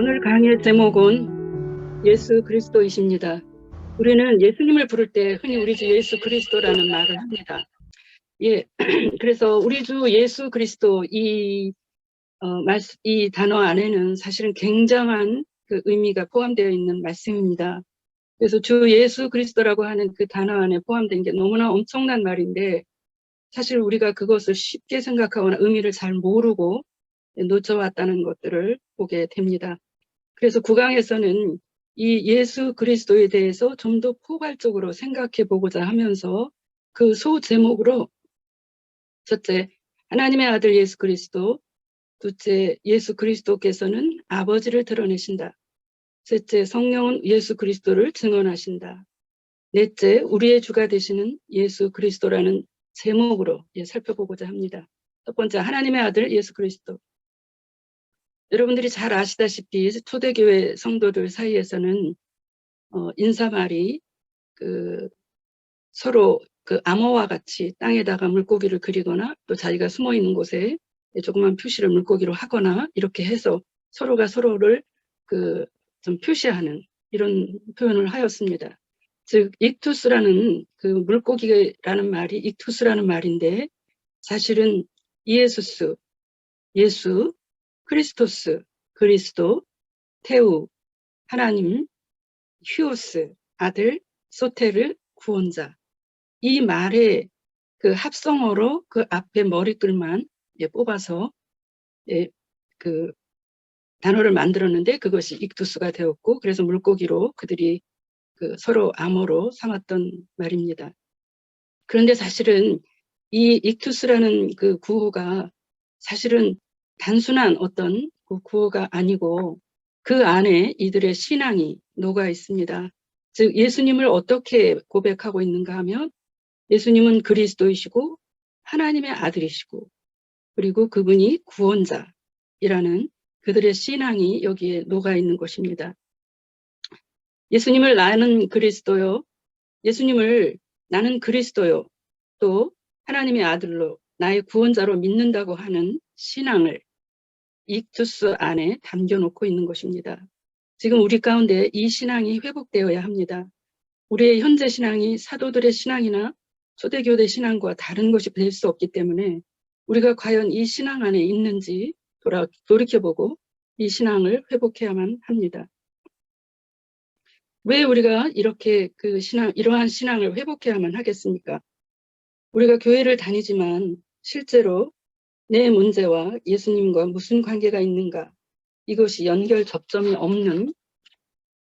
오늘 강의의 제목은 예수 그리스도이십니다. 우리는 예수님을 부를 때 흔히 우리 주 예수 그리스도라는 말을 합니다. 예, 그래서 우리 주 예수 그리스도 이 단어 안에는 사실은 굉장한 그 의미가 포함되어 있는 말씀입니다. 그래서 주 예수 그리스도라고 하는 그 단어 안에 포함된 게 너무나 엄청난 말인데 사실 우리가 그것을 쉽게 생각하거나 의미를 잘 모르고 놓쳐왔다는 것들을 보게 됩니다. 그래서 구강에서는 이 예수 그리스도에 대해서 좀 더 포괄적으로 생각해 보고자 하면서 그 소제목으로 첫째, 하나님의 아들 예수 그리스도, 둘째, 예수 그리스도께서는 아버지를 드러내신다. 셋째, 성령은 예수 그리스도를 증언하신다. 넷째, 우리의 주가 되시는 예수 그리스도라는 제목으로 살펴보고자 합니다. 첫 번째, 하나님의 아들 예수 그리스도. 여러분들이 잘 아시다시피 초대교회 성도들 사이에서는 인사말이 서로 암호와 같이 땅에다가 물고기를 그리거나 또 자기가 숨어 있는 곳에 조그만 표시를 물고기로 하거나 이렇게 해서 서로가 서로를 좀 표시하는 이런 표현을 하였습니다. 즉 익투스라는 물고기라는 말이 익투스라는 말인데 사실은 이에수스, 예수, 크리스토스, 그리스도, 테우, 하나님, 휴오스, 아들, 소테르, 구원자. 이 말의 그 합성어로 그 앞에 머리글만 뽑아서 그 단어를 만들었는데 그것이 익투스가 되었고 그래서 물고기로 그들이 서로 암호로 삼았던 말입니다. 그런데 사실은 이 익투스라는 그 구호가 사실은 단순한 어떤 구호가 아니고 그 안에 이들의 신앙이 녹아 있습니다. 즉 예수님을 어떻게 고백하고 있는가 하면 예수님은 그리스도이시고 하나님의 아들이시고 그리고 그분이 구원자이라는 그들의 신앙이 여기에 녹아 있는 것입니다. 예수님을 나는 그리스도요. 예수님을 나는 그리스도요. 또 하나님의 아들로 나의 구원자로 믿는다고 하는 신앙을 익투스 안에 담겨놓고 있는 것입니다. 지금 우리 가운데 이 신앙이 회복되어야 합니다. 우리의 현재 신앙이 사도들의 신앙이나 초대교회 신앙과 다른 것이 될 수 없기 때문에 우리가 과연 이 신앙 안에 있는지 돌이켜보고 이 신앙을 회복해야만 합니다. 왜 우리가 이렇게 이러한 신앙을 회복해야만 하겠습니까? 우리가 교회를 다니지만 실제로 내 문제와 예수님과 무슨 관계가 있는가 이것이 연결 접점이 없는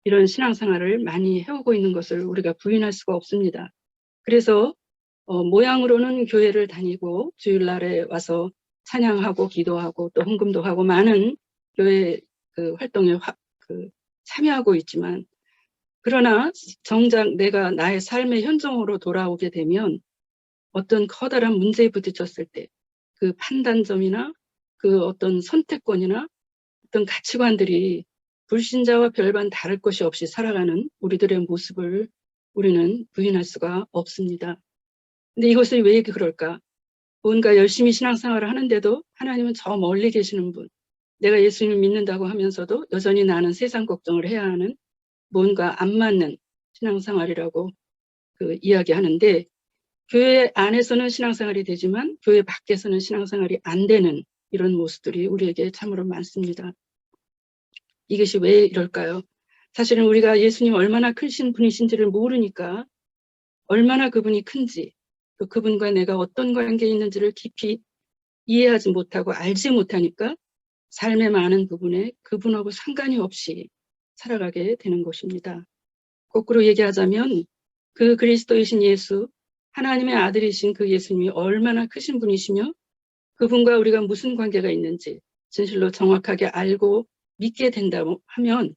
이런 신앙생활을 많이 해오고 있는 것을 우리가 부인할 수가 없습니다. 그래서 모양으로는 교회를 다니고 주일날에 와서 찬양하고 기도하고 또 헌금도 하고 많은 교회 활동에 참여하고 있지만 그러나 정작 내가 나의 삶의 현장으로 돌아오게 되면 어떤 커다란 문제에 부딪혔을 때 그 판단점이나 그 어떤 선택권이나 어떤 가치관들이 불신자와 별반 다를 것이 없이 살아가는 우리들의 모습을 우리는 부인할 수가 없습니다. 근데 이것을 왜 그럴까? 뭔가 열심히 신앙생활을 하는데도 하나님은 저 멀리 계시는 분, 내가 예수님을 믿는다고 하면서도 여전히 나는 세상 걱정을 해야 하는 뭔가 안 맞는 신앙생활이라고 이야기하는데 교회 안에서는 신앙생활이 되지만 교회 밖에서는 신앙생활이 안 되는 이런 모습들이 우리에게 참으로 많습니다. 이것이 왜 이럴까요? 사실은 우리가 예수님 얼마나 크신 분이신지를 모르니까 얼마나 그분이 큰지 또 그분과 내가 어떤 관계에 있는지를 깊이 이해하지 못하고 알지 못하니까 삶의 많은 부분에 그분하고 상관이 없이 살아가게 되는 것입니다. 거꾸로 얘기하자면 그 그리스도이신 예수, 하나님의 아들이신 그 예수님이 얼마나 크신 분이시며 그분과 우리가 무슨 관계가 있는지 진실로 정확하게 알고 믿게 된다고 하면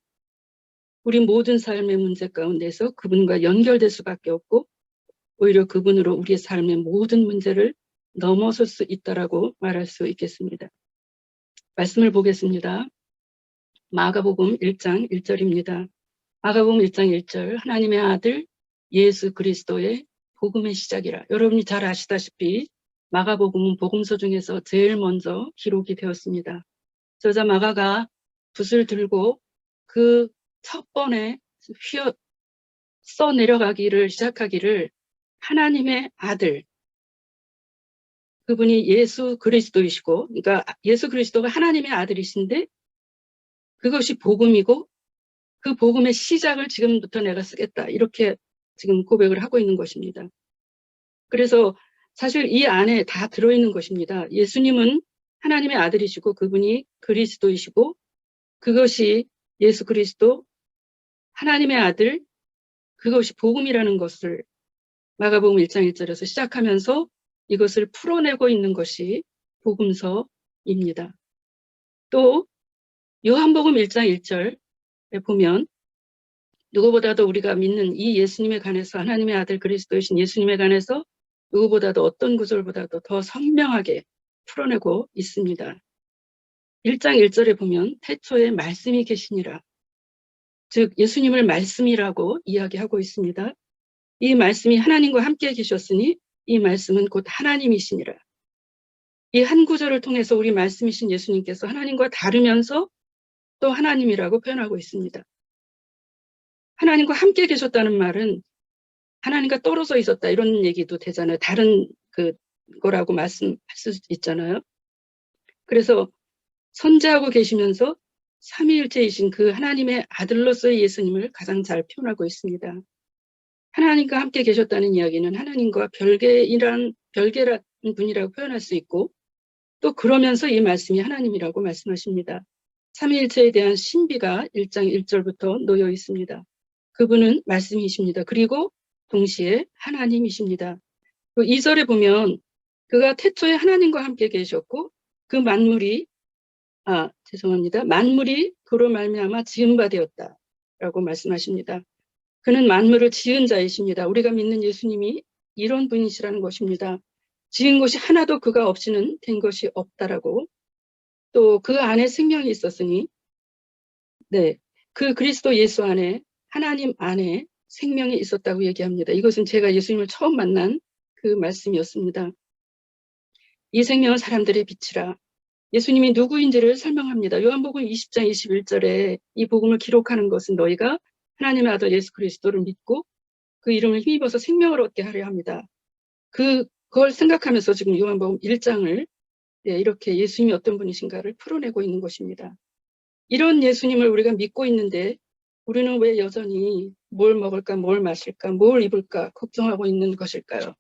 우리 모든 삶의 문제 가운데서 그분과 연결될 수밖에 없고 오히려 그분으로 우리의 삶의 모든 문제를 넘어설 수 있다라고 말할 수 있겠습니다. 말씀을 보겠습니다. 마가복음 1장 1절입니다. 마가복음 1장 1절 하나님의 아들 예수 그리스도의 복음의 시작이라. 여러분이 잘 아시다시피 마가복음은 복음서 중에서 제일 먼저 기록이 되었습니다. 저자 마가가 붓을 들고 그 첫 번에 써 내려가기를 시작하기를 하나님의 아들, 그분이 예수 그리스도이시고, 그러니까 예수 그리스도가 하나님의 아들이신데 그것이 복음이고 그 복음의 시작을 지금부터 내가 쓰겠다. 이렇게 지금 고백을 하고 있는 것입니다. 그래서 사실 이 안에 다 들어있는 것입니다. 예수님은 하나님의 아들이시고 그분이 그리스도이시고 그것이 예수 그리스도 하나님의 아들, 그것이 복음이라는 것을 마가복음 1장 1절에서 시작하면서 이것을 풀어내고 있는 것이 복음서입니다. 또 요한복음 1장 1절에 보면 누구보다도 우리가 믿는 이 예수님에 관해서 하나님의 아들 그리스도이신 예수님에 관해서 누구보다도 어떤 구절보다도 더 선명하게 풀어내고 있습니다. 1장 1절에 보면 태초에 말씀이 계시니라. 즉 예수님을 말씀이라고 이야기하고 있습니다. 이 말씀이 하나님과 함께 계셨으니 이 말씀은 곧 하나님이시니라. 이 한 구절을 통해서 우리 말씀이신 예수님께서 하나님과 다르면서 또 하나님이라고 표현하고 있습니다. 하나님과 함께 계셨다는 말은 하나님과 떨어져 있었다 이런 얘기도 되잖아요. 다른 거라고 말씀할 수 있잖아요. 그래서 선재하고 계시면서 삼위일체이신 그 하나님의 아들로서의 예수님을 가장 잘 표현하고 있습니다. 하나님과 함께 계셨다는 이야기는 하나님과 별개라는 분이라고 표현할 수 있고 또 그러면서 이 말씀이 하나님이라고 말씀하십니다. 삼위일체에 대한 신비가 1장 1절부터 놓여 있습니다. 그분은 말씀이십니다. 그리고 동시에 하나님이십니다. 2절에 보면 그가 태초에 하나님과 함께 계셨고 그 만물이 만물이 그로 말미암아 지은 바 되었다라고 말씀하십니다. 그는 만물을 지은 자이십니다. 우리가 믿는 예수님이 이런 분이시라는 것입니다. 지은 것이 하나도 그가 없이는 된 것이 없다라고 또 그 안에 생명이 있었으니 그 그리스도 예수 안에 하나님 안에 생명이 있었다고 얘기합니다. 이것은 제가 예수님을 처음 만난 그 말씀이었습니다. 이 생명은 사람들의 빛이라. 예수님이 누구인지를 설명합니다. 요한복음 20장 21절에 이 복음을 기록하는 것은 너희가 하나님의 아들 예수 그리스도를 믿고 그 이름을 힘입어서 생명을 얻게 하려 합니다. 그걸 생각하면서 지금 요한복음 1장을 이렇게 예수님이 어떤 분이신가를 풀어내고 있는 것입니다. 이런 예수님을 우리가 믿고 있는데 우리는 왜 여전히 뭘 먹을까, 뭘 마실까, 뭘 입을까 걱정하고 있는 것일까요?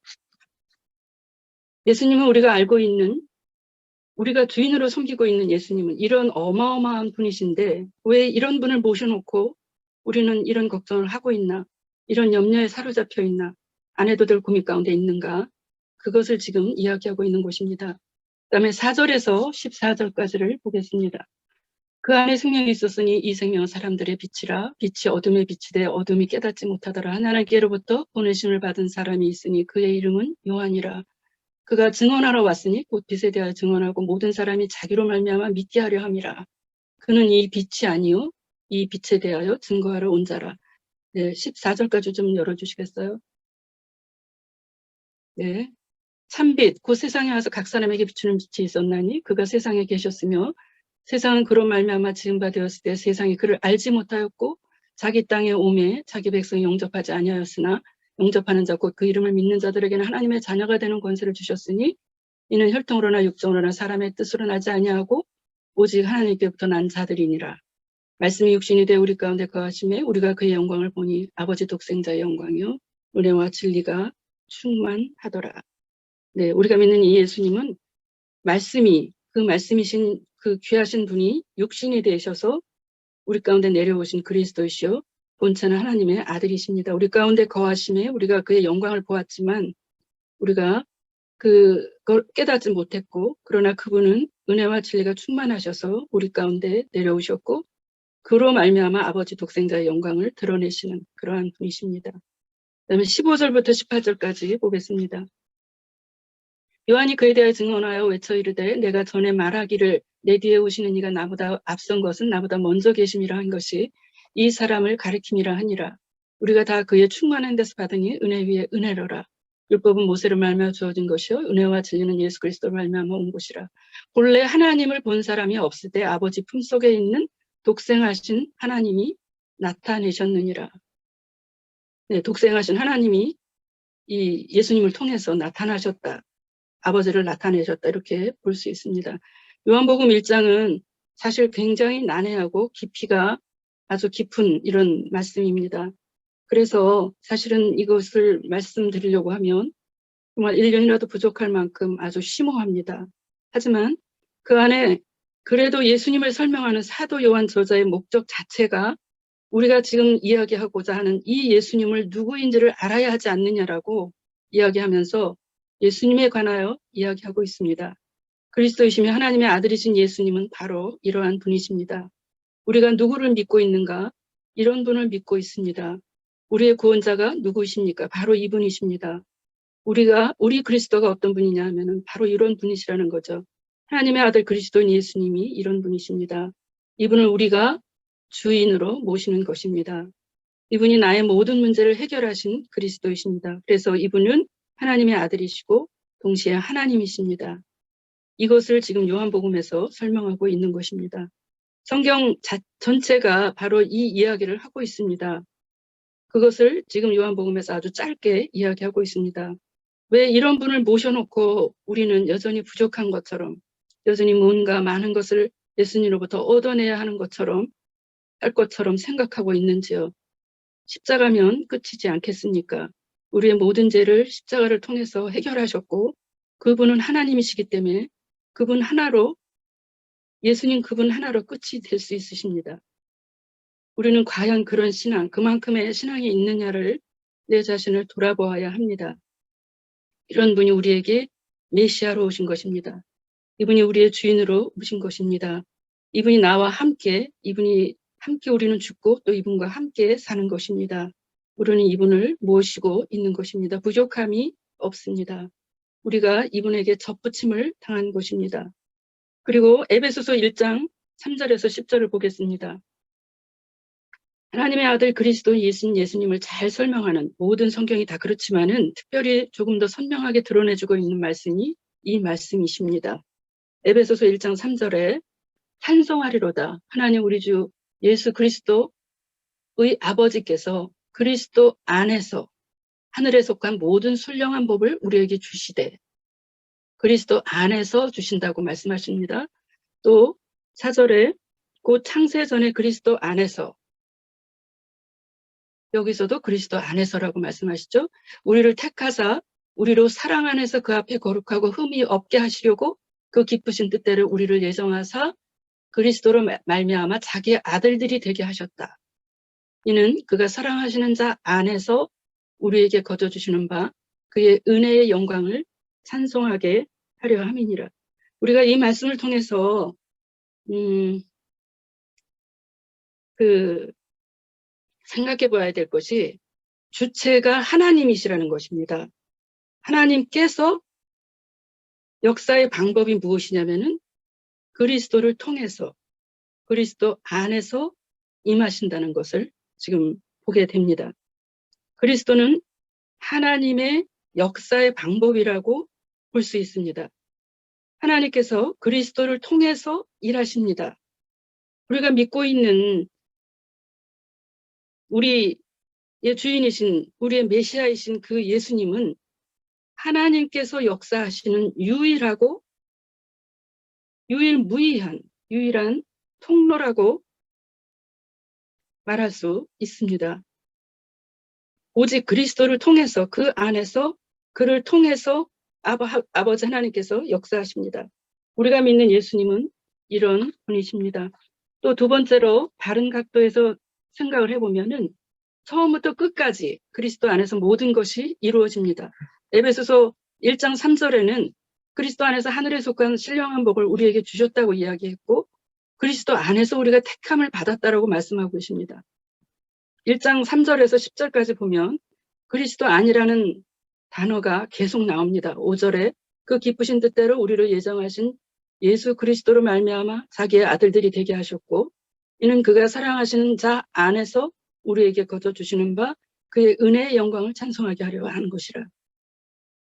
예수님은 우리가 알고 있는, 우리가 주인으로 섬기고 있는 예수님은 이런 어마어마한 분이신데 왜 이런 분을 모셔놓고 우리는 이런 걱정을 하고 있나, 이런 염려에 사로잡혀 있나, 안 해도 될 고민 가운데 있는가, 그것을 지금 이야기하고 있는 것입니다. 그다음에 4절에서 14절까지를 보겠습니다. 그 안에 생명이 있었으니 이 생명은 사람들의 빛이라. 빛이 어둠에 비치되 어둠이 깨닫지 못하더라. 하나님께로부터 보내심을 받은 사람이 있으니 그의 이름은 요한이라. 그가 증언하러 왔으니 곧 빛에 대하여 증언하고 모든 사람이 자기로 말미암아 믿게 하려 함이라. 그는 이 빛이 아니요 이 빛에 대하여 증거하러 온 자라. 14절까지 좀 열어주시겠어요? 네. 참빛, 곧 세상에 와서 각 사람에게 비추는 빛이 있었나니 그가 세상에 계셨으며 세상은 그로 말미암아 지은 바 되었을 때 세상이 그를 알지 못하였고 자기 땅에 오매 자기 백성이 영접하지 아니하였으나 영접하는 자 곧 그 이름을 믿는 자들에게는 하나님의 자녀가 되는 권세를 주셨으니 이는 혈통으로나 육정으로나 사람의 뜻으로 나지 아니하고 오직 하나님께부터 난 자들이니라. 말씀이 육신이 되어 우리 가운데 거하심에 우리가 그의 영광을 보니 아버지 독생자의 영광이요 은혜와 진리가 충만하더라. 네, 우리가 믿는 이 예수님은 말씀이신 그 귀하신 분이 육신이 되셔서 우리 가운데 내려오신 그리스도이시요 본체는 하나님의 아들이십니다. 우리 가운데 거하심에 우리가 그의 영광을 보았지만 우리가 그걸 깨닫지 못했고 그러나 그분은 은혜와 진리가 충만하셔서 우리 가운데 내려오셨고 그로 말미암아 아버지 독생자의 영광을 드러내시는 그러한 분이십니다. 그다음에 15절부터 18절까지 보겠습니다. 요한이 그에 대하여 증언하여 외쳐 이르되 내가 전에 말하기를 내 뒤에 오시는 이가 나보다 앞선 것은 나보다 먼저 계심이라 한 것이 이 사람을 가리킴이라 하니라. 우리가 다 그의 충만한 데서 받으니 은혜 위에 은혜로라. 율법은 모세로 말미암아 주어진 것이요 은혜와 진리는 예수 그리스도로 말미암아 온 것이라. 본래 하나님을 본 사람이 없을 때 아버지 품속에 있는 독생하신 하나님이 나타내셨느니라. 네, 독생하신 하나님이 이 예수님을 통해서 나타나셨다. 아버지를 나타내셨다. 이렇게 볼 수 있습니다. 요한복음 1장은 사실 굉장히 난해하고 깊이가 아주 깊은 이런 말씀입니다. 그래서 사실은 이것을 말씀드리려고 하면 정말 1년이라도 부족할 만큼 아주 심오합니다. 하지만 그 안에 그래도 예수님을 설명하는 사도 요한 저자의 목적 자체가 우리가 지금 이야기하고자 하는 이 예수님을 누구인지를 알아야 하지 않느냐라고 이야기하면서 예수님에 관하여 이야기하고 있습니다. 그리스도이시며 하나님의 아들이신 예수님은 바로 이러한 분이십니다. 우리가 누구를 믿고 있는가? 이런 분을 믿고 있습니다. 우리의 구원자가 누구이십니까? 바로 이분이십니다. 우리 그리스도가 어떤 분이냐 하면은 바로 이런 분이시라는 거죠. 하나님의 아들 그리스도인 예수님이 이런 분이십니다. 이분을 우리가 주인으로 모시는 것입니다. 이분이 나의 모든 문제를 해결하신 그리스도이십니다. 그래서 이분은 하나님의 아들이시고 동시에 하나님이십니다. 이것을 지금 요한복음에서 설명하고 있는 것입니다. 성경 전체가 바로 이 이야기를 하고 있습니다. 그것을 지금 요한복음에서 아주 짧게 이야기하고 있습니다. 왜 이런 분을 모셔놓고 우리는 여전히 부족한 것처럼, 여전히 뭔가 많은 것을 예수님으로부터 얻어내야 하는 것처럼, 할 것처럼 생각하고 있는지요? 십자가면 끝이지 않겠습니까? 우리의 모든 죄를 십자가를 통해서 해결하셨고, 그분은 하나님이시기 때문에 그분 하나로, 예수님 그분 하나로 끝이 될 수 있으십니다. 우리는 과연 그런 신앙, 그만큼의 신앙이 있느냐를 내 자신을 돌아보아야 합니다. 이런 분이 우리에게 메시아로 오신 것입니다. 이분이 우리의 주인으로 오신 것입니다. 이분이 나와 함께, 이분이 함께 우리는 죽고 또 이분과 함께 사는 것입니다. 우리는 이분을 모시고 있는 것입니다. 부족함이 없습니다. 우리가 이분에게 접붙임을 당한 것입니다. 그리고 에베소서 1장 3절에서 10절을 보겠습니다. 하나님의 아들 그리스도 예수님을 잘 설명하는 모든 성경이 다 그렇지만은 특별히 조금 더 선명하게 드러내주고 있는 말씀이 이 말씀이십니다. 에베소서 1장 3절에 찬송하리로다. 하나님 우리 주 예수 그리스도의 아버지께서 그리스도 안에서 하늘에 속한 모든 순령한 법을 우리에게 주시되 그리스도 안에서 주신다고 말씀하십니다. 또 4절에 곧 창세 전에 그리스도 안에서 여기서도 그리스도 안에서라고 말씀하시죠. 우리를 택하사 우리로 사랑 안에서 그 앞에 거룩하고 흠이 없게 하시려고 그 기쁘신 뜻대로 우리를 예정하사 그리스도로 말미암아 자기의 아들들이 되게 하셨다. 이는 그가 사랑하시는 자 안에서 우리에게 거저주시는 바 그의 은혜의 영광을 찬송하게 하려 함이니라. 우리가 이 말씀을 통해서 생각해 봐야 될 것이 주체가 하나님이시라는 것입니다. 하나님께서 역사의 방법이 무엇이냐면은 그리스도를 통해서 그리스도 안에서 임하신다는 것을 지금 보게 됩니다. 그리스도는 하나님의 역사의 방법이라고 볼 수 있습니다. 하나님께서 그리스도를 통해서 일하십니다. 우리가 믿고 있는 우리의 주인이신 우리의 메시아이신 그 예수님은 하나님께서 역사하시는 유일한 통로라고 말할 수 있습니다. 오직 그리스도를 통해서 그 안에서 그를 통해서 아버지 하나님께서 역사하십니다. 우리가 믿는 예수님은 이런 분이십니다. 또 두 번째로 다른 각도에서 생각을 해보면은 처음부터 끝까지 그리스도 안에서 모든 것이 이루어집니다. 에베소서 1장 3절에는 그리스도 안에서 하늘에 속한 신령한 복을 우리에게 주셨다고 이야기했고 그리스도 안에서 우리가 택함을 받았다라고 말씀하고 계십니다. 1장 3절에서 10절까지 보면 그리스도 안이라는 단어가 계속 나옵니다. 5절에 그 기쁘신 뜻대로 우리를 예정하신 예수 그리스도로 말미암아 자기의 아들들이 되게 하셨고 이는 그가 사랑하시는 자 안에서 우리에게 거저주시는 바 그의 은혜의 영광을 찬송하게 하려 하는 것이라.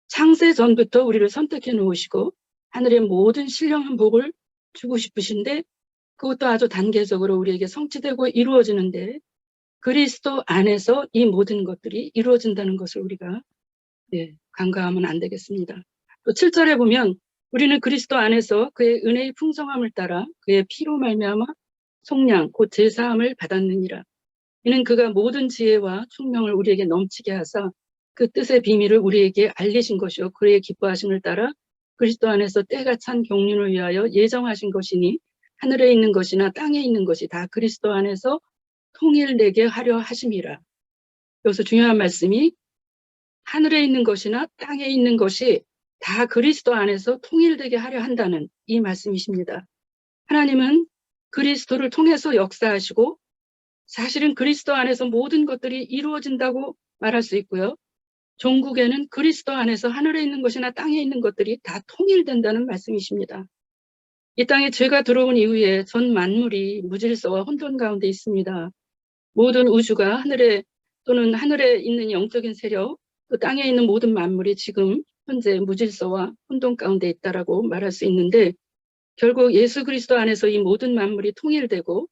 창세 전부터 우리를 선택해 놓으시고 하늘의 모든 신령한 복을 주고 싶으신데 그것도 아주 단계적으로 우리에게 성취되고 이루어지는데 그리스도 안에서 이 모든 것들이 이루어진다는 것을 우리가 간과하면 안 되겠습니다. 또 7절에 보면 우리는 그리스도 안에서 그의 은혜의 풍성함을 따라 그의 피로 말미암아 속량 곧 제사함을 받았느니라. 이는 그가 모든 지혜와 총명을 우리에게 넘치게 하사 그 뜻의 비밀을 우리에게 알리신 것이요 그의 기뻐하심을 따라 그리스도 안에서 때가 찬 경륜을 위하여 예정하신 것이니 하늘에 있는 것이나 땅에 있는 것이 다 그리스도 안에서 통일되게 하려 하심이라. 여기서 중요한 말씀이 하늘에 있는 것이나 땅에 있는 것이 다 그리스도 안에서 통일되게 하려 한다는 이 말씀이십니다. 하나님은 그리스도를 통해서 역사하시고 사실은 그리스도 안에서 모든 것들이 이루어진다고 말할 수 있고요. 종국에는 그리스도 안에서 하늘에 있는 것이나 땅에 있는 것들이 다 통일된다는 말씀이십니다. 이 땅에 죄가 들어온 이후에 전 만물이 무질서와 혼돈 가운데 있습니다. 모든 우주가 하늘에 또는 하늘에 있는 영적인 세력, 또 땅에 있는 모든 만물이 지금 현재 무질서와 혼돈 가운데 있다라고 말할 수 있는데 결국 예수 그리스도 안에서 이 모든 만물이 통일되고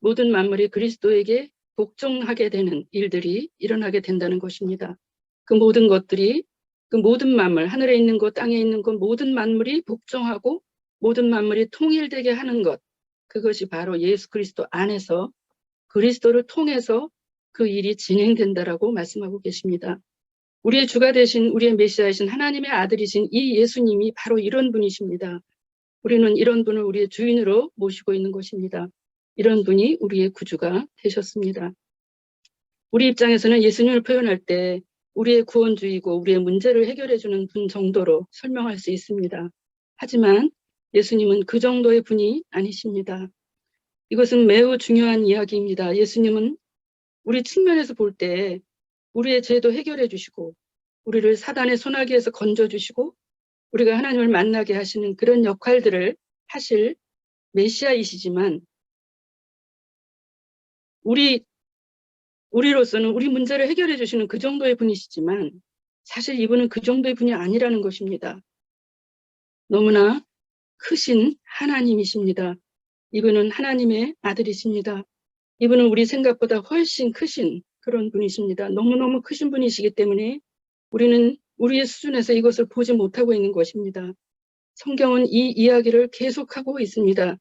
모든 만물이 그리스도에게 복종하게 되는 일들이 일어나게 된다는 것입니다. 그 모든 것들이 그 모든 만물, 하늘에 있는 것, 땅에 있는 것, 모든 만물이 복종하고 모든 만물이 통일되게 하는 것, 그것이 바로 예수 그리스도 안에서 그리스도를 통해서 그 일이 진행된다라고 말씀하고 계십니다. 우리의 주가 되신 우리의 메시아이신 하나님의 아들이신 이 예수님이 바로 이런 분이십니다. 우리는 이런 분을 우리의 주인으로 모시고 있는 것입니다. 이런 분이 우리의 구주가 되셨습니다. 우리 입장에서는 예수님을 표현할 때 우리의 구원주이고 우리의 문제를 해결해주는 분 정도로 설명할 수 있습니다. 하지만 예수님은 그 정도의 분이 아니십니다. 이것은 매우 중요한 이야기입니다. 예수님은 우리 측면에서 볼 때 우리의 죄도 해결해 주시고 우리를 사단의 소나기에서 건져주시고 우리가 하나님을 만나게 하시는 그런 역할들을 하실 메시아이시지만 우리로서는 우리 문제를 해결해 주시는 그 정도의 분이시지만 사실 이분은 그 정도의 분이 아니라는 것입니다. 너무나 크신 하나님이십니다. 이분은 하나님의 아들이십니다. 이분은 우리 생각보다 훨씬 크신 그런 분이십니다. 너무너무 크신 분이시기 때문에 우리는 우리의 수준에서 이것을 보지 못하고 있는 것입니다. 성경은 이 이야기를 계속하고 있습니다.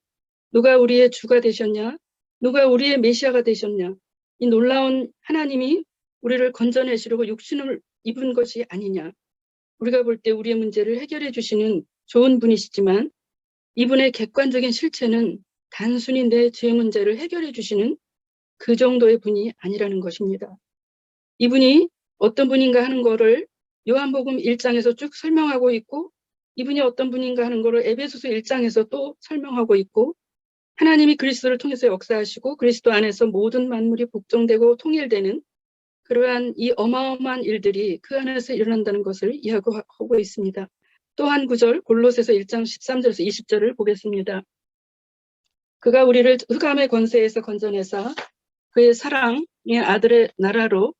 누가 우리의 주가 되셨냐? 누가 우리의 메시아가 되셨냐? 이 놀라운 하나님이 우리를 건져내시려고 육신을 입은 것이 아니냐? 우리가 볼 때 우리의 문제를 해결해 주시는 좋은 분이시지만 이분의 객관적인 실체는 단순히 내 죄 문제를 해결해 주시는 그 정도의 분이 아니라는 것입니다. 이분이 어떤 분인가 하는 거를 요한복음 1장에서 쭉 설명하고 있고 이분이 어떤 분인가 하는 거를 에베소서 1장에서 또 설명하고 있고 하나님이 그리스도를 통해서 역사하시고 그리스도 안에서 모든 만물이 복종되고 통일되는 그러한 이 어마어마한 일들이 그 안에서 일어난다는 것을 이야기하고 있습니다. 또 한 구절 골로새서 1장 13절에서 20절을 보겠습니다. 그가 우리를 흑암의 권세에서 건져내사 그의 사랑의 아들의 나라로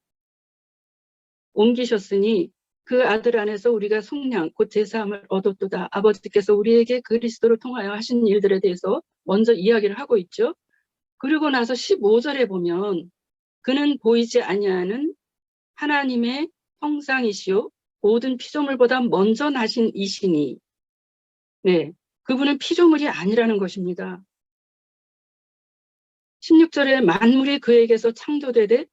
옮기셨으니 그 아들 안에서 우리가 속량 곧 제사함을 얻었도다. 아버지께서 우리에게 그리스도를 통하여 하신 일들에 대해서 먼저 이야기를 하고 있죠. 그리고 나서 15절에 보면 그는 보이지 아니하는 하나님의 형상이시요 모든 피조물보다 먼저 나신 이시니 그분은 피조물이 아니라는 것입니다. 16절에 만물이 그에게서 창조되되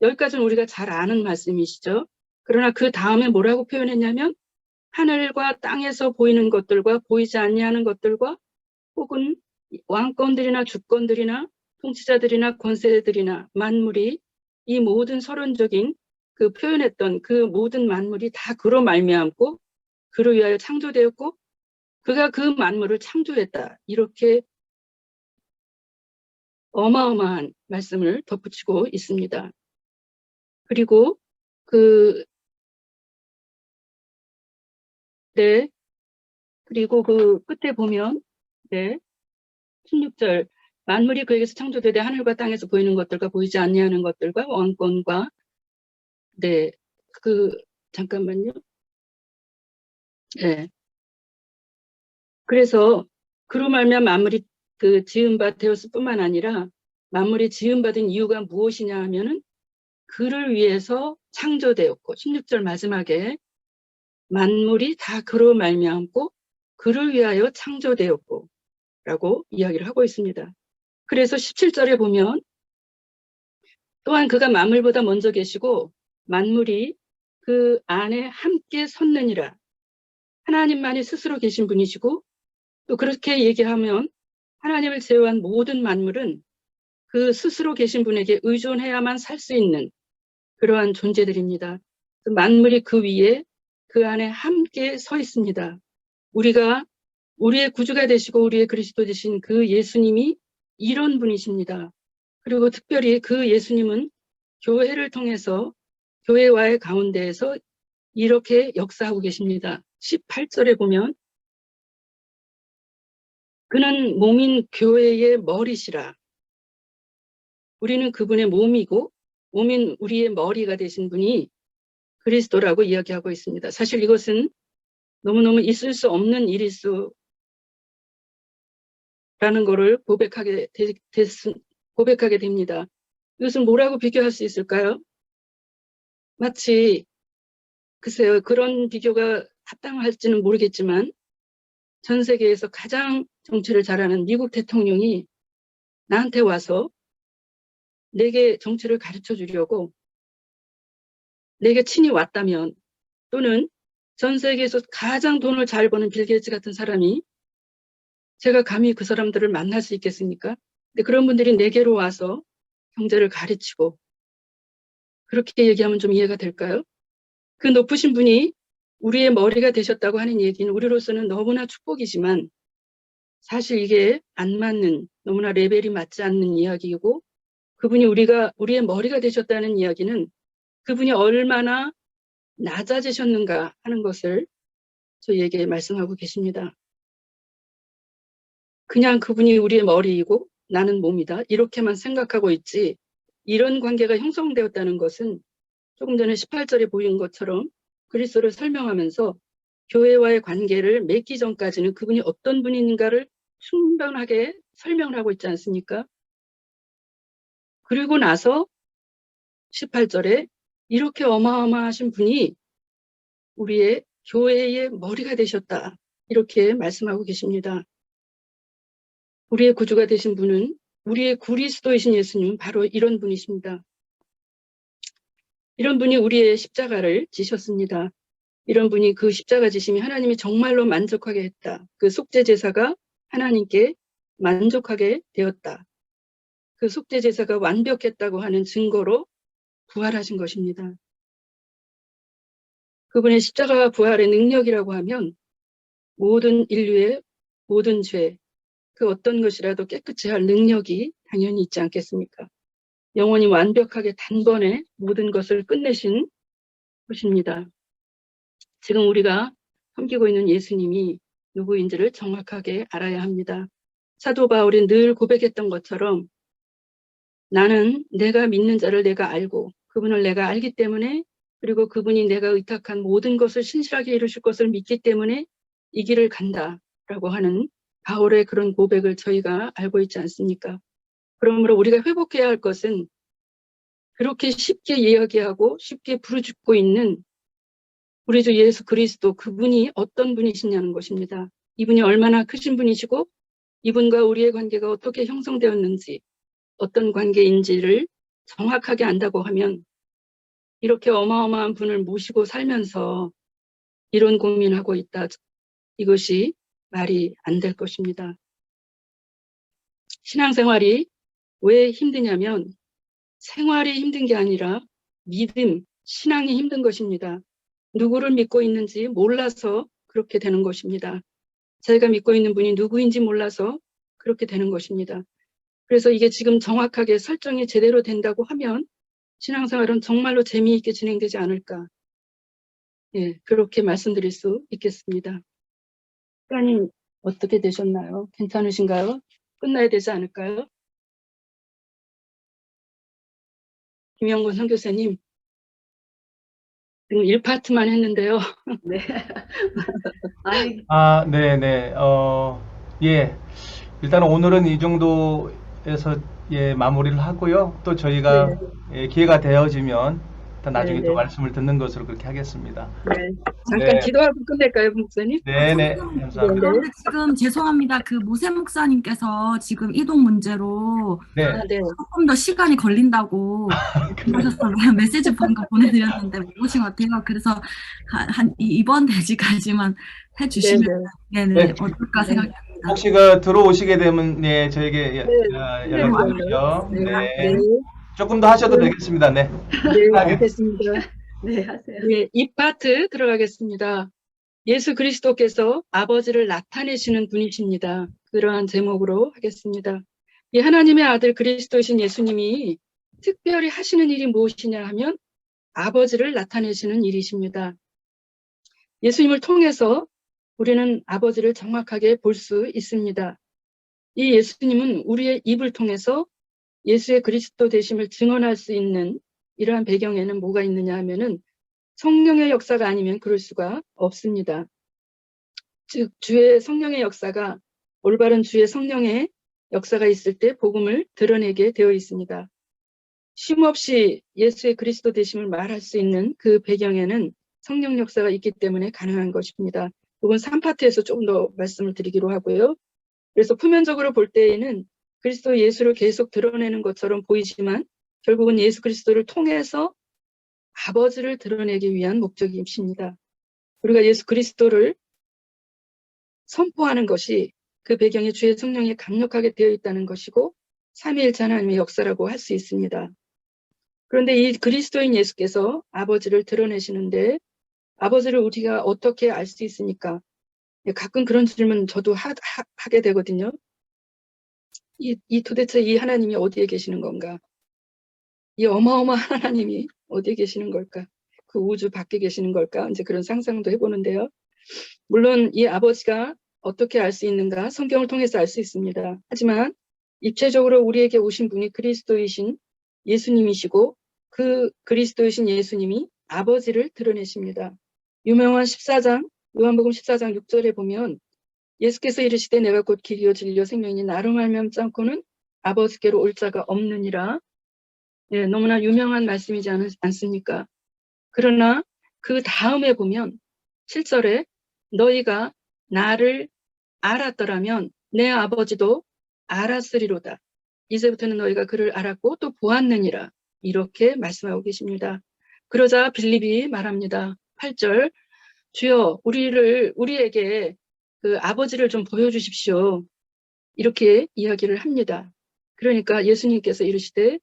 여기까지는 우리가 잘 아는 말씀이시죠. 그러나 그 다음에 뭐라고 표현했냐면 하늘과 땅에서 보이는 것들과 보이지 아니하는 것들과 혹은 왕권들이나 주권들이나 통치자들이나 권세들이나 만물이 이 모든 서론적인 그 표현했던 그 모든 만물이 다 그로 말미암고 그로 위하여 창조되었고 그가 그 만물을 창조했다. 이렇게 어마어마한 말씀을 덧붙이고 있습니다. 그리고 그리고 그 끝에 보면 16절 만물이 그에게서 창조되되 하늘과 땅에서 보이는 것들과 보이지 아니하는 것들과 왕권과 잠깐만요. 그래서 그로 말미암아 만물이 그 지음바 되었을 뿐만 아니라 만물이 지음받은 이유가 무엇이냐 하면은 그를 위해서 창조되었고 16절 마지막에 만물이 다 그로 말미암고 그를 위하여 창조되었고 라고 이야기를 하고 있습니다. 그래서 17절에 보면 또한 그가 만물보다 먼저 계시고 만물이 그 안에 함께 섰느니라. 하나님만이 스스로 계신 분이시고 또 그렇게 얘기하면 하나님을 제외한 모든 만물은 그 스스로 계신 분에게 의존해야만 살 수 있는 그러한 존재들입니다. 만물이 그 위에 그 안에 함께 서 있습니다. 우리가 우리의 구주가 되시고 우리의 그리스도 되신 그 예수님이 이런 분이십니다. 그리고 특별히 그 예수님은 교회를 통해서 교회와의 가운데에서 이렇게 역사하고 계십니다. 18절에 보면 그는 몸인 교회의 머리시라. 우리는 그분의 몸이고 몸인 우리의 머리가 되신 분이 그리스도라고 이야기하고 있습니다. 사실 이것은 너무너무 있을 수 없는 일이라는 것을 고백하게 됩니다. 이것은 뭐라고 비교할 수 있을까요? 마치 글쎄요, 그런 비교가 합당할지는 모르겠지만 전 세계에서 가장 정치를 잘하는 미국 대통령이 나한테 와서 내게 정치를 가르쳐 주려고 내게 친히 왔다면, 또는 전 세계에서 가장 돈을 잘 버는 빌 게이츠 같은 사람이 제가 감히 그 사람들을 만날 수 있겠습니까? 근데 그런 분들이 내게로 와서 경제를 가르치고 그렇게 얘기하면 좀 이해가 될까요? 그 높으신 분이 우리의 머리가 되셨다고 하는 얘기는 우리로서는 너무나 축복이지만 사실 이게 안 맞는, 너무나 레벨이 맞지 않는 이야기이고, 그분이 우리의 머리가 되셨다는 이야기는 그분이 얼마나 낮아지셨는가 하는 것을 저희에게 말씀하고 계십니다. 그냥 그분이 우리의 머리이고 나는 몸이다, 이렇게만 생각하고 있지, 이런 관계가 형성되었다는 것은 조금 전에 18절에 보인 것처럼 그리스도를 설명하면서 교회와의 관계를 맺기 전까지는 그분이 어떤 분인가를 충분하게 설명을 하고 있지 않습니까? 그리고 나서 18절에 이렇게 어마어마하신 분이 우리의 교회의 머리가 되셨다, 이렇게 말씀하고 계십니다. 우리의 구주가 되신 분은, 우리의 그리스도이신 예수님은 바로 이런 분이십니다. 이런 분이 우리의 십자가를 지셨습니다. 이런 분이 그 십자가 지심이 하나님이 정말로 만족하게 했다. 그 속죄제사가 하나님께 만족하게 되었다. 그 속죄제사가 완벽했다고 하는 증거로 부활하신 것입니다. 그분의 십자가와 부활의 능력이라고 하면 모든 인류의 모든 죄, 그 어떤 것이라도 깨끗이 할 능력이 당연히 있지 않겠습니까? 영원히 완벽하게 단번에 모든 것을 끝내신 것입니다. 지금 우리가 섬기고 있는 예수님이 누구인지를 정확하게 알아야 합니다. 사도 바울이 늘 고백했던 것처럼 나는 내가 믿는 자를 내가 알고 그분을 내가 알기 때문에, 그리고 그분이 내가 의탁한 모든 것을 신실하게 이루실 것을 믿기 때문에 이 길을 간다라고 하는 바울의 그런 고백을 저희가 알고 있지 않습니까? 그러므로 우리가 회복해야 할 것은 그렇게 쉽게 이야기하고 쉽게 부르짖고 있는 우리 주 예수 그리스도, 그분이 어떤 분이시냐는 것입니다. 이분이 얼마나 크신 분이시고 이분과 우리의 관계가 어떻게 형성되었는지, 어떤 관계인지를 정확하게 안다고 하면 이렇게 어마어마한 분을 모시고 살면서 이런 고민하고 있다, 이것이 말이 안 될 것입니다. 신앙생활이 왜 힘드냐면 생활이 힘든 게 아니라 믿음, 신앙이 힘든 것입니다. 누구를 믿고 있는지 몰라서 그렇게 되는 것입니다. 자기가 믿고 있는 분이 누구인지 몰라서 그렇게 되는 것입니다. 그래서 이게 지금 정확하게 설정이 제대로 된다고 하면 신앙생활은 정말로 재미있게 진행되지 않을까. 예, 그렇게 말씀드릴 수 있겠습니다. 시간이 어떻게 되셨나요? 괜찮으신가요? 끝나야 되지 않을까요? 김영곤 선교사님, 지금 1파트만 했는데요. 네. 아니, 네네. 예. 일단 오늘은 이 정도에서 예, 마무리를 하고요. 또 저희가 네, 예, 기회가 되어지면 또 네, 나중에 또 네, 말씀을 듣는 것으로 그렇게 하겠습니다. 네. 잠깐 네, 기도하고 끝낼까요, 목사님? 네, 네, 네, 감사합니다. 네. 그런데 지금 죄송합니다. 그 모세 목사님께서 지금 이동 문제로 네, 아, 네. 조금 더 시간이 걸린다고 그래. 말씀하셨어요. 메시지 방금 보내드렸는데 못 오신 것 같아요. 그래서 이번 대지까지만 네, 해주시면 네. 네네 네, 어떨까 네, 생각합니다. 혹시 그 들어오시게 되면 네, 저에게 네. 네, 네, 연락 네, 네. 주십시오. 네, 네. 네, 조금 더 하셔도 그럼, 되겠습니다. 네, 네, 편하게. 알겠습니다. 네, 하세요. 네, 이 파트 들어가겠습니다. 예수 그리스도께서 아버지를 나타내시는 분이십니다. 그러한 제목으로 하겠습니다. 이 하나님의 아들 그리스도이신 예수님이 특별히 하시는 일이 무엇이냐 하면 아버지를 나타내시는 일이십니다. 예수님을 통해서 우리는 아버지를 정확하게 볼 수 있습니다. 이 예수님은 우리의 입을 통해서 예수의 그리스도 되심을 증언할 수 있는 이러한 배경에는 뭐가 있느냐 하면은 성령의 역사가 아니면 그럴 수가 없습니다. 즉 주의 성령의 역사가 올바른 주의 성령의 역사가 있을 때 복음을 드러내게 되어 있습니다. 쉼없이 예수의 그리스도 되심을 말할 수 있는 그 배경에는 성령 역사가 있기 때문에 가능한 것입니다. 이건 3파트에서 조금 더 말씀을 드리기로 하고요. 그래서 표면적으로 볼 때에는 그리스도 예수를 계속 드러내는 것처럼 보이지만 결국은 예수 그리스도를 통해서 아버지를 드러내기 위한 목적이십니다. 우리가 예수 그리스도를 선포하는 것이 그 배경에 주의 성령이 강력하게 되어 있다는 것이고 삼위일체 하나님의 역사라고 할 수 있습니다. 그런데 이 그리스도인 예수께서 아버지를 드러내시는데 아버지를 우리가 어떻게 알 수 있습니까? 가끔 그런 질문 저도 하게 되거든요. 도대체 이 하나님이 어디에 계시는 건가? 이 어마어마한 하나님이 어디에 계시는 걸까? 그 우주 밖에 계시는 걸까? 이제 그런 상상도 해보는데요. 물론 이 아버지가 어떻게 알 수 있는가? 성경을 통해서 알 수 있습니다. 하지만 입체적으로 우리에게 오신 분이 그리스도이신 예수님이시고 그 그리스도이신 예수님이 아버지를 드러내십니다. 유명한 14장, 요한복음 14장 6절에 보면 예수께서 이르시되 내가 곧 길이요 진리요 생명이니 나로 말미암지 않고는 아버지께로 올 자가 없느니라. 예, 너무나 유명한 말씀이지 않습니까? 그러나 그 다음에 보면 7절에 너희가 나를 알았더라면 내 아버지도 알았으리로다. 이제부터는 너희가 그를 알았고 또 보았느니라. 이렇게 말씀하고 계십니다. 그러자 빌립이 말합니다. 8절 주여 우리에게 그 아버지를 좀 보여주십시오. 이렇게 이야기를 합니다. 그러니까 예수님께서 이르시되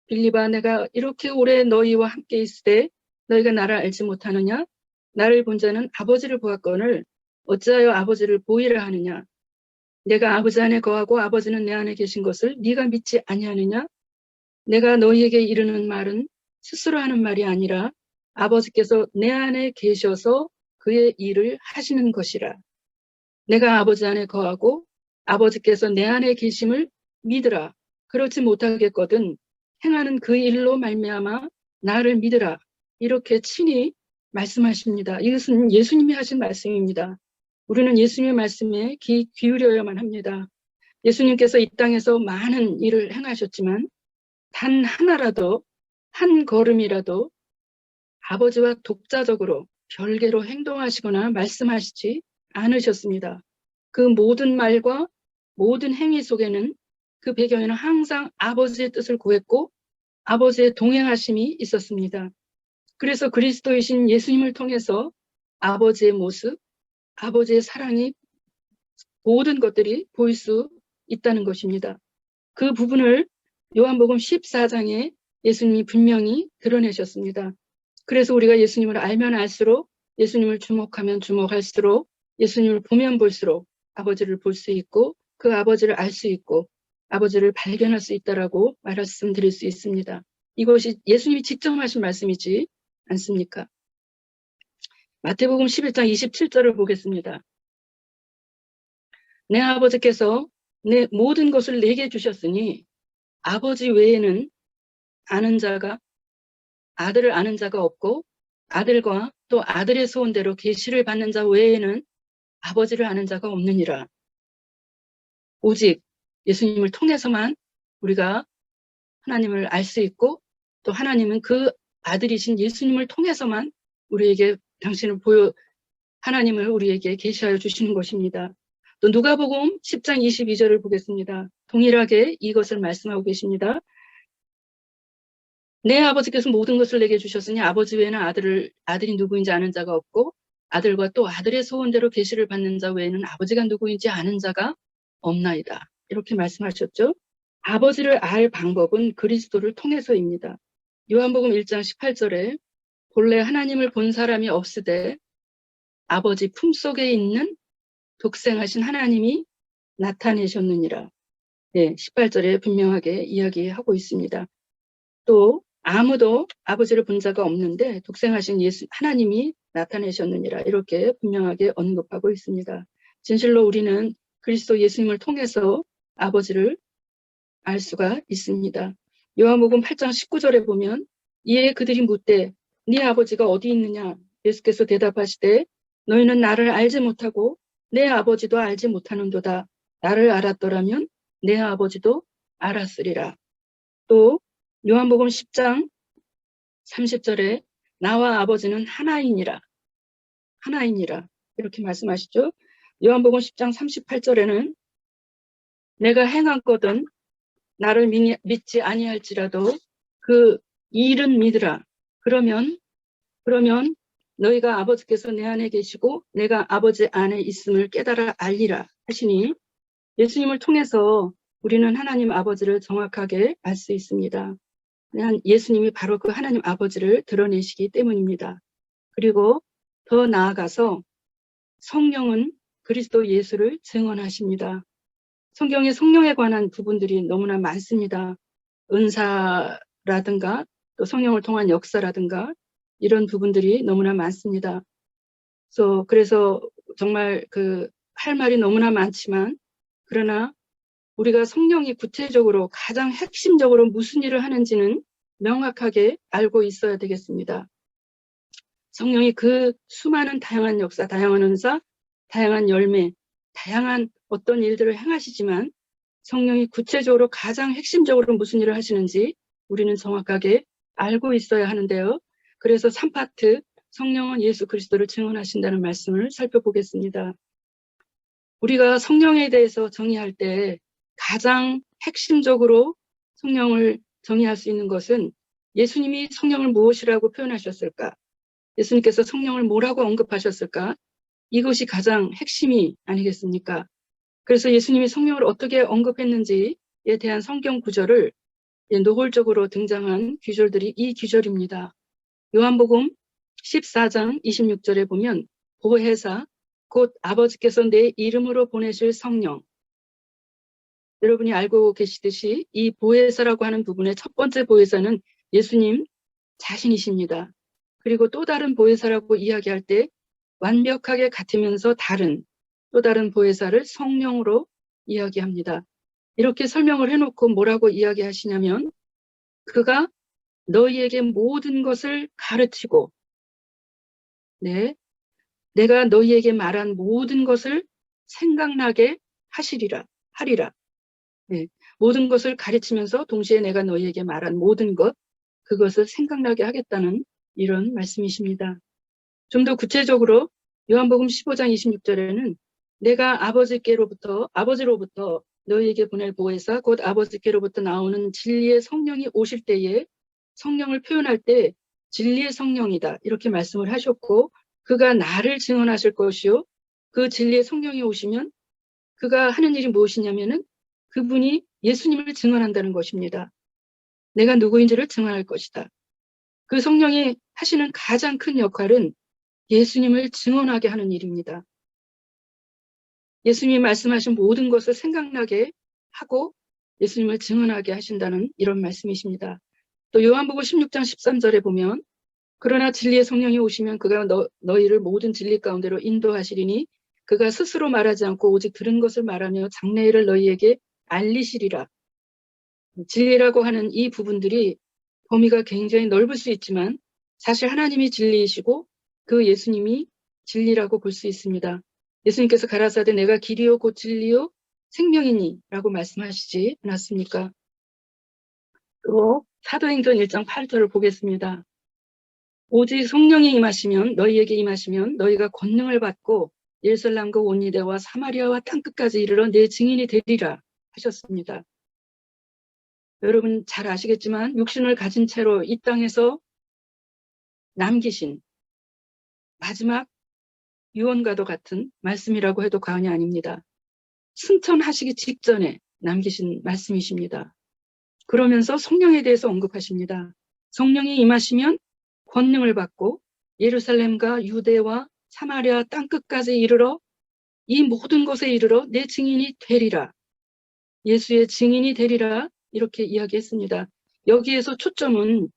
빌립아 내가 이렇게 오래 너희와 함께 있으되 너희가 나를 알지 못하느냐? 나를 본 자는 아버지를 보았거늘 어찌하여 아버지를 보이라 하느냐? 내가 아버지 안에 거하고 아버지는 내 안에 계신 것을 네가 믿지 아니하느냐? 내가 너희에게 이르는 말은 스스로 하는 말이 아니라 아버지께서 내 안에 계셔서 그의 일을 하시는 것이라. 내가 아버지 안에 거하고 아버지께서 내 안에 계심을 믿으라. 그렇지 못하겠거든 행하는 그 일로 말미암아 나를 믿으라. 이렇게 친히 말씀하십니다. 이것은 예수님이 하신 말씀입니다. 우리는 예수님의 말씀에 귀 기울여야만 합니다. 예수님께서 이 땅에서 많은 일을 행하셨지만 단 하나라도 한 걸음이라도 아버지와 독자적으로 별개로 행동하시거나 말씀하시지 않으셨습니다. 그 모든 말과 모든 행위 속에는 그 배경에는 항상 아버지의 뜻을 구했고 아버지의 동행하심이 있었습니다. 그래서 그리스도이신 예수님을 통해서 아버지의 모습, 아버지의 사랑이 모든 것들이 보일 수 있다는 것입니다. 그 부분을 요한복음 14장에 예수님이 분명히 드러내셨습니다. 그래서 우리가 예수님을 알면 알수록 예수님을 주목하면 주목할수록 예수님을 보면 볼수록 아버지를 볼 수 있고 그 아버지를 알 수 있고 아버지를 발견할 수 있다라고 말씀드릴 수 있습니다. 이것이 예수님이 직접 하신 말씀이지 않습니까? 마태복음 11장 27절을 보겠습니다. 내 아버지께서 내 모든 것을 내게 주셨으니 아버지 외에는 아들을 아는 자가 없고 아들과 또 아들의 소원대로 계시를 받는 자 외에는 아버지를 아는 자가 없느니라. 오직 예수님을 통해서만 우리가 하나님을 알 수 있고 또 하나님은 그 아들이신 예수님을 통해서만 우리에게 하나님을 우리에게 계시하여 주시는 것입니다. 또 누가복음 10장 22절을 보겠습니다. 동일하게 이것을 말씀하고 계십니다. 내 아버지께서 모든 것을 내게 주셨으니 아버지 외에는 아들이 누구인지 아는 자가 없고 아들과 또 아들의 소원대로 계시를 받는 자 외에는 아버지가 누구인지 아는 자가 없나이다. 이렇게 말씀하셨죠. 아버지를 알 방법은 그리스도를 통해서입니다. 요한복음 1장 18절에 본래 하나님을 본 사람이 없으되 아버지 품속에 있는 독생하신 하나님이 나타내셨느니라. 네, 18절에 분명하게 이야기하고 있습니다. 또 아무도 아버지를 본 자가 없는데 독생하신 하나님이 나타내셨느니라. 이렇게 분명하게 언급하고 있습니다. 진실로 우리는 그리스도 예수님을 통해서 아버지를 알 수가 있습니다. 요한복음 8장 19절에 보면 이에 그들이 묻되 네 아버지가 어디 있느냐? 예수께서 대답하시되 너희는 나를 알지 못하고 내 아버지도 알지 못하는도다. 나를 알았더라면 내 아버지도 알았으리라. 또 요한복음 10장 30절에 나와 아버지는 하나이니라. 하나이니라. 이렇게 말씀하시죠. 요한복음 10장 38절에는 내가 행한 것은 나를 믿지 아니할지라도 그 일은 믿으라. 그러면 너희가 아버지께서 내 안에 계시고 내가 아버지 안에 있음을 깨달아 알리라 하시니 예수님을 통해서 우리는 하나님 아버지를 정확하게 알 수 있습니다. 예수님이 바로 그 하나님 아버지를 드러내시기 때문입니다. 그리고 더 나아가서 성령은 그리스도 예수를 증언하십니다. 성경에 성령에 관한 부분들이 너무나 많습니다. 은사라든가 또 성령을 통한 역사라든가 이런 부분들이 너무나 많습니다. 그래서 정말 할 말이 너무나 많지만 그러나 우리가 성령이 구체적으로 가장 핵심적으로 무슨 일을 하는지는 명확하게 알고 있어야 되겠습니다. 성령이 그 수많은 다양한 역사, 다양한 은사, 다양한 열매, 다양한 어떤 일들을 행하시지만 성령이 구체적으로 가장 핵심적으로 무슨 일을 하시는지 우리는 정확하게 알고 있어야 하는데요. 그래서 3파트 성령은 예수 그리스도를 증언하신다는 말씀을 살펴보겠습니다. 우리가 성령에 대해서 정의할 때 가장 핵심적으로 성령을 정의할 수 있는 것은 예수님이 성령을 무엇이라고 표현하셨을까? 예수님께서 성령을 뭐라고 언급하셨을까? 이것이 가장 핵심이 아니겠습니까? 그래서 예수님이 성령을 어떻게 언급했는지에 대한 성경 구절을 노골적으로 등장한 구절들이 이 구절입니다. 요한복음 14장 26절에 보면 보혜사 곧 아버지께서 내 이름으로 보내실 성령. 여러분이 알고 계시듯이 이 보혜사라고 하는 부분의 첫 번째 보혜사는 예수님 자신이십니다. 그리고 또 다른 보혜사라고 이야기할 때 완벽하게 같으면서 또 다른 보혜사를 성령으로 이야기합니다. 이렇게 설명을 해놓고 뭐라고 이야기하시냐면 그가 너희에게 모든 것을 가르치고 내가 너희에게 말한 모든 것을 생각나게 하리라. 모든 것을 가르치면서 동시에 내가 너희에게 말한 모든 그것을 생각나게 하겠다는 이런 말씀이십니다. 좀 더 구체적으로 요한복음 15장 26절에는 내가 아버지로부터 너희에게 보낼 보혜사 곧 아버지께로부터 나오는 진리의 성령이 오실 때에 성령을 표현할 때 진리의 성령이다 이렇게 말씀을 하셨고 그가 나를 증언하실 것이요 그 진리의 성령이 오시면 그가 하는 일이 무엇이냐면은 그분이 예수님을 증언한다는 것입니다. 내가 누구인지를 증언할 것이다. 그 성령이 하시는 가장 큰 역할은 예수님을 증언하게 하는 일입니다. 예수님이 말씀하신 모든 것을 생각나게 하고 예수님을 증언하게 하신다는 이런 말씀이십니다. 또 요한복음 16장 13절에 보면 그러나 진리의 성령이 오시면 그가 너희를 모든 진리 가운데로 인도하시리니 그가 스스로 말하지 않고 오직 들은 것을 말하며 장래일을 너희에게 알리시리라. 진리라고 하는 이 부분들이 범위가 굉장히 넓을 수 있지만 사실 하나님이 진리이시고 그 예수님이 진리라고 볼 수 있습니다. 예수님께서 가라사대 내가 길이요 곧 진리요 생명이니라고 말씀하시지 않았습니까? 또 사도행전 1장 8절을 보겠습니다. 오직 성령이 임하시면 너희에게 임하시면 너희가 권능을 받고 예루살렘과 온 유대와 사마리아와 땅끝까지 이르러 내 증인이 되리라 하셨습니다. 여러분 잘 아시겠지만 육신을 가진 채로 이 땅에서 남기신 마지막 유언과도 같은 말씀이라고 해도 과언이 아닙니다. 승천하시기 직전에 남기신 말씀이십니다. 그러면서 성령에 대해서 언급하십니다. 성령이 임하시면 권능을 받고 예루살렘과 유대와 사마리아 땅끝까지 이르러 이 모든 곳에 이르러 내 증인이 되리라. 예수의 증인이 되리라 이렇게 이야기했습니다. 여기에서 초점은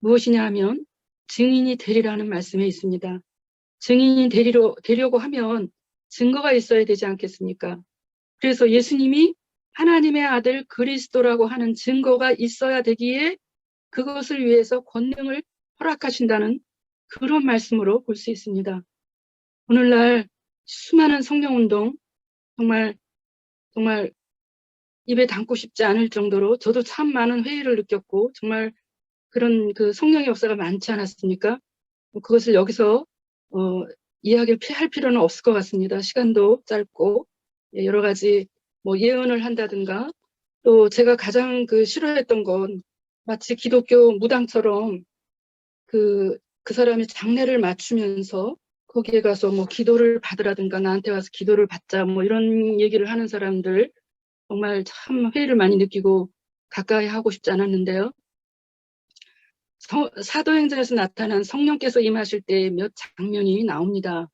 무엇이냐 하면 증인이 되리라는 말씀에 있습니다. 증인이 되려고 하면 증거가 있어야 되지 않겠습니까? 그래서 예수님이 하나님의 아들 그리스도라고 하는 증거가 있어야 되기에 그것을 위해서 권능을 허락하신다는 그런 말씀으로 볼 수 있습니다. 오늘날 수많은 성령운동 정말 입에 담고 싶지 않을 정도로 저도 참 많은 회의를 느꼈고 정말 그런 그 성령의 역사가 많지 않았습니까? 그것을 여기서 이야기를 할 필요는 없을 것 같습니다. 시간도 짧고 여러 가지 뭐 예언을 한다든가 또 제가 가장 싫어했던 건 마치 기독교 무당처럼 그 사람이 장례를 맞추면서 거기에 가서 뭐 기도를 받으라든가 나한테 와서 기도를 받자 뭐 이런 얘기를 하는 사람들 정말 참 회의를 많이 느끼고 가까이 하고 싶지 않았는데요. 사도행전에서 나타난 성령께서 임하실 때 몇 장면이 나옵니다.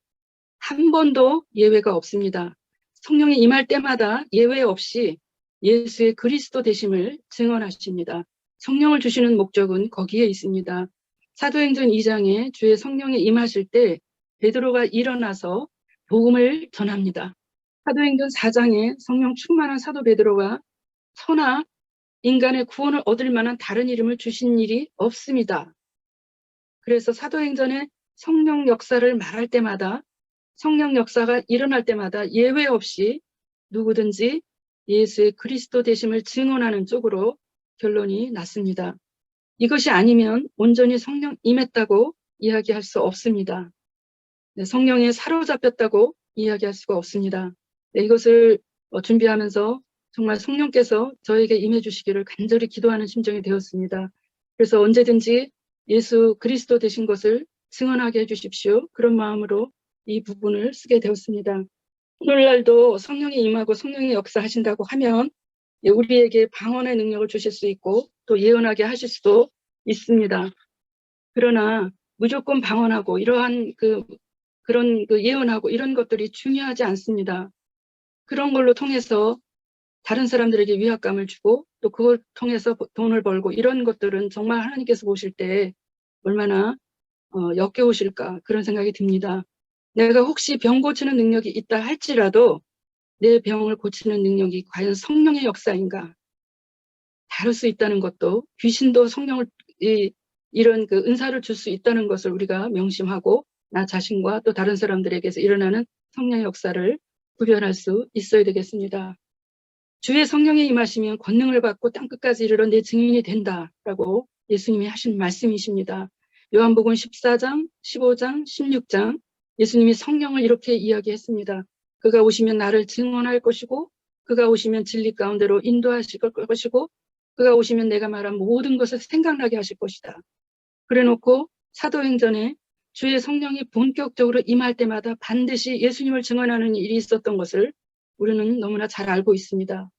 한 번도 예외가 없습니다. 성령이 임할 때마다 예외 없이 예수의 그리스도 되심을 증언하십니다. 성령을 주시는 목적은 거기에 있습니다. 사도행전 2장에 주의 성령이 임하실 때 베드로가 일어나서 복음을 전합니다. 사도행전 4장에 성령 충만한 사도 베드로가 천하 인간의 구원을 얻을 만한 다른 이름을 주신 일이 없습니다. 그래서 사도행전에 성령 역사를 말할 때마다 성령 역사가 일어날 때마다 예외 없이 누구든지 예수의 그리스도 되심을 증언하는 쪽으로 결론이 났습니다. 이것이 아니면 온전히 성령 임했다고 이야기할 수 없습니다. 성령에 사로잡혔다고 이야기할 수가 없습니다. 이것을 준비하면서 정말 성령께서 저에게 임해 주시기를 간절히 기도하는 심정이 되었습니다. 그래서 언제든지 예수 그리스도 되신 것을 증언하게 해주십시오. 그런 마음으로 이 부분을 쓰게 되었습니다. 오늘날도 성령이 임하고 성령이 역사하신다고 하면 우리에게 방언의 능력을 주실 수 있고 또 예언하게 하실 수도 있습니다. 그러나 무조건 방언하고 이러한 그런 예언하고 이런 것들이 중요하지 않습니다. 그런 걸로 통해서 다른 사람들에게 위압감을 주고 또 그걸 통해서 돈을 벌고 이런 것들은 정말 하나님께서 보실 때 얼마나 역겨우실까 그런 생각이 듭니다. 내가 혹시 병 고치는 능력이 있다 할지라도 내 병을 고치는 능력이 과연 성령의 역사인가? 다를 수 있다는 것도 귀신도 성령을 이런 은사를 줄 수 있다는 것을 우리가 명심하고 나 자신과 또 다른 사람들에게서 일어나는 성령의 역사를 구별할 수 있어야 되겠습니다. 주의 성령이 임하시면 권능을 받고 땅끝까지 이르러 내 증인이 된다라고 예수님이 하신 말씀이십니다. 요한복음 14장, 15장, 16장 예수님이 성령을 이렇게 이야기했습니다. 그가 오시면 나를 증언할 것이고 그가 오시면 진리 가운데로 인도하실 것이고 그가 오시면 내가 말한 모든 것을 생각나게 하실 것이다. 그래놓고 사도행전에 주의 성령이 본격적으로 임할 때마다 반드시 예수님을 증언하는 일이 있었던 것을 우리는 너무나 잘 알고 있습니다.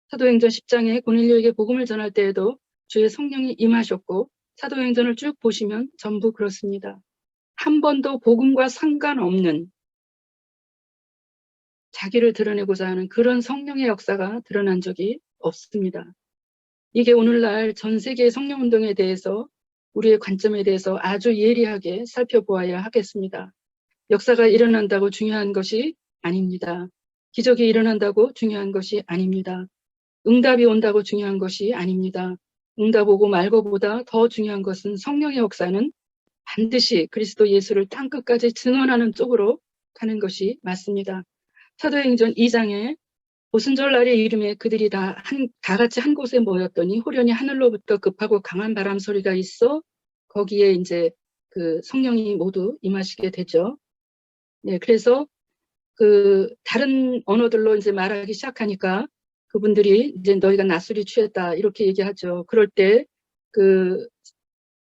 사도행전 10장에 고넬료에게 복음을 전할 때에도 주의 성령이 임하셨고 사도행전을 쭉 보시면 전부 그렇습니다. 한 번도 복음과 상관없는 자기를 드러내고자 하는 그런 성령의 역사가 드러난 적이 없습니다. 이게 오늘날 전 세계의 성령운동에 대해서 우리의 관점에 대해서 아주 예리하게 살펴보아야 하겠습니다. 역사가 일어난다고 중요한 것이 아닙니다. 기적이 일어난다고 중요한 것이 아닙니다. 응답이 온다고 중요한 것이 아닙니다. 응답 오고 말고보다 더 중요한 것은 성령의 역사는 반드시 그리스도 예수를 땅끝까지 증언하는 쪽으로 가는 것이 맞습니다. 사도행전 2장에 오순절 날의 이름에 그들이 다 같이 한 곳에 모였더니 호련히 하늘로부터 급하고 강한 바람 소리가 있어 거기에 이제 그 성령이 모두 임하시게 되죠. 네, 그래서 그 다른 언어들로 이제 말하기 시작하니까 그분들이 이제 너희가 낯설이 취했다 이렇게 얘기하죠. 그럴 때 그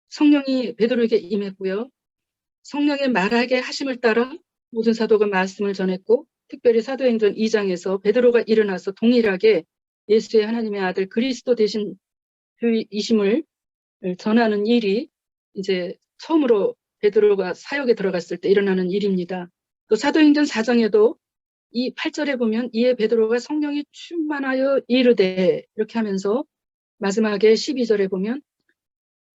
성령이 베드로에게 임했고요. 성령의 말하게 하심을 따라 모든 사도가 말씀을 전했고 특별히 사도행전 2장에서 베드로가 일어나서 동일하게 예수의 하나님의 아들 그리스도 되신 주이심을 전하는 일이 이제 처음으로 베드로가 사역에 들어갔을 때 일어나는 일입니다. 또 사도행전 4장에도 이 8절에 보면 이에 베드로가 성령이 충만하여 이르되 이렇게 하면서 마지막에 12절에 보면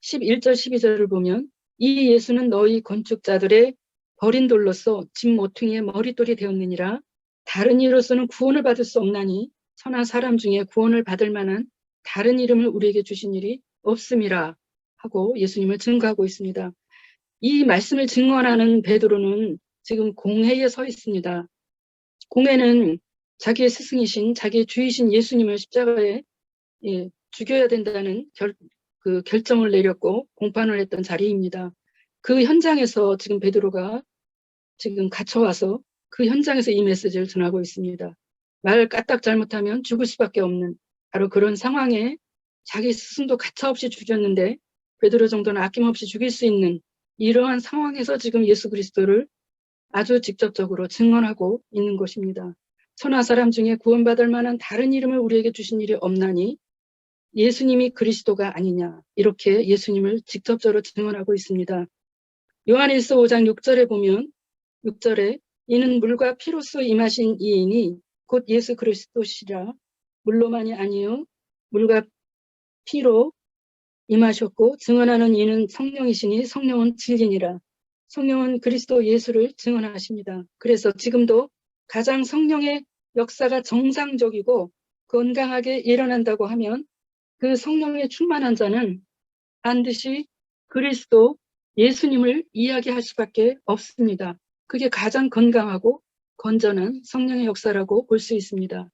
11절 12절을 보면 이 예수는 너희 건축자들의 버린 돌로서 집 모퉁이의 머릿돌이 되었느니라. 다른 이로서는 구원을 받을 수 없나니 천하 사람 중에 구원을 받을 만한 다른 이름을 우리에게 주신 일이 없음이라 하고 예수님을 증거하고 있습니다. 이 말씀을 증언하는 베드로는 지금 공회에 서 있습니다. 공회는 자기의 스승이신 자기의 주이신 예수님을 십자가에 죽여야 된다는 결정을 내렸고 공판을 했던 자리입니다. 그 현장에서 지금 베드로가 지금 갇혀와서 그 현장에서 이 메시지를 전하고 있습니다. 말 까딱 잘못하면 죽을 수밖에 없는 바로 그런 상황에 자기 스승도 가차없이 죽였는데 베드로 정도는 아낌없이 죽일 수 있는 이러한 상황에서 지금 예수 그리스도를 아주 직접적으로 증언하고 있는 것입니다. 천하 사람 중에 구원받을 만한 다른 이름을 우리에게 주신 일이 없나니 예수님이 그리스도가 아니냐 이렇게 예수님을 직접적으로 증언하고 있습니다. 요한일서 5장 6절에 보면 6절에 이는 물과 피로써 임하신 이인이 곧 예수 그리스도시라 물로만이 아니요 물과 피로 임하셨고 증언하는 이는 성령이시니 성령은 진리니라. 성령은 그리스도 예수를 증언하십니다. 그래서 지금도 가장 성령의 역사가 정상적이고 건강하게 일어난다고 하면 그 성령에 충만한 자는 반드시 그리스도 예수님을 이야기할 수밖에 없습니다. 그게 가장 건강하고 건전한 성령의 역사라고 볼 수 있습니다.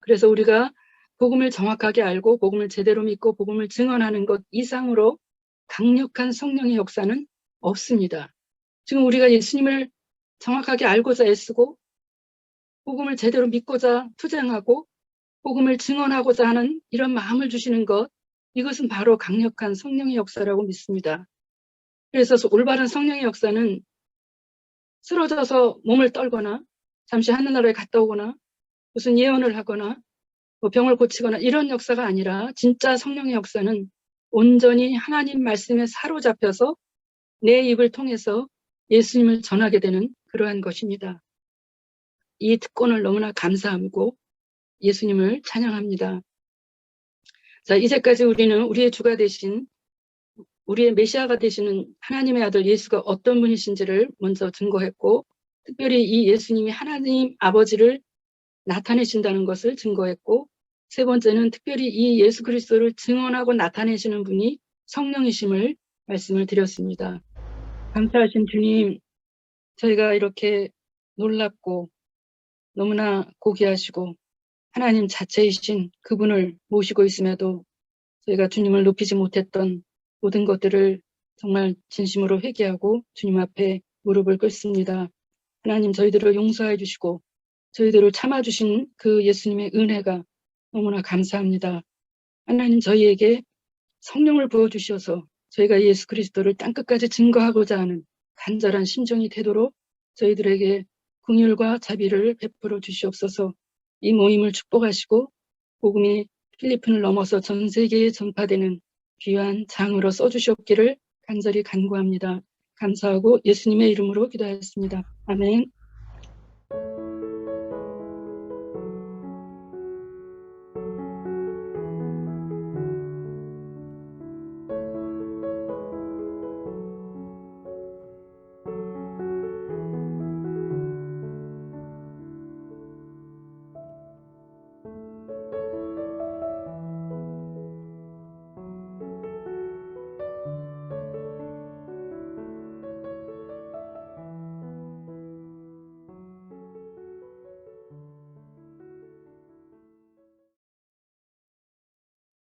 그래서 우리가 복음을 정확하게 알고 복음을 제대로 믿고 복음을 증언하는 것 이상으로 강력한 성령의 역사는 없습니다. 지금 우리가 예수님을 정확하게 알고자 애쓰고 복음을 제대로 믿고자 투쟁하고 복음을 증언하고자 하는 이런 마음을 주시는 것, 이것은 바로 강력한 성령의 역사라고 믿습니다. 그래서 올바른 성령의 역사는 쓰러져서 몸을 떨거나 잠시 하늘나라에 갔다 오거나 무슨 예언을 하거나 뭐 병을 고치거나 이런 역사가 아니라 진짜 성령의 역사는 온전히 하나님 말씀에 사로잡혀서 내 입을 통해서 예수님을 전하게 되는 그러한 것입니다. 이 특권을 너무나 감사하고 예수님을 찬양합니다. 자, 이제까지 우리는 우리의 주가 되신 우리의 메시아가 되시는 하나님의 아들 예수가 어떤 분이신지를 먼저 증거했고 특별히 이 예수님이 하나님 아버지를 나타내신다는 것을 증거했고 세 번째는 특별히 이 예수 그리스도를 증언하고 나타내시는 분이 성령이심을 말씀을 드렸습니다. 감사하신 주님, 저희가 이렇게 놀랍고 너무나 고귀하시고 하나님 자체이신 그분을 모시고 있음에도 저희가 주님을 높이지 못했던 모든 것들을 정말 진심으로 회개하고 주님 앞에 무릎을 꿇습니다. 하나님 저희들을 용서해 주시고 저희들을 참아주신 그 예수님의 은혜가 너무나 감사합니다. 하나님 저희에게 성령을 부어주셔서 저희가 예수 그리스도를 땅끝까지 증거하고자 하는 간절한 심정이 되도록 저희들에게 긍휼과 자비를 베풀어 주시옵소서. 이 모임을 축복하시고 복음이 필리핀을 넘어서 전 세계에 전파되는 귀한 장으로 써주시옵기를 간절히 간구합니다. 감사하고 예수님의 이름으로 기도하였습니다. 아멘.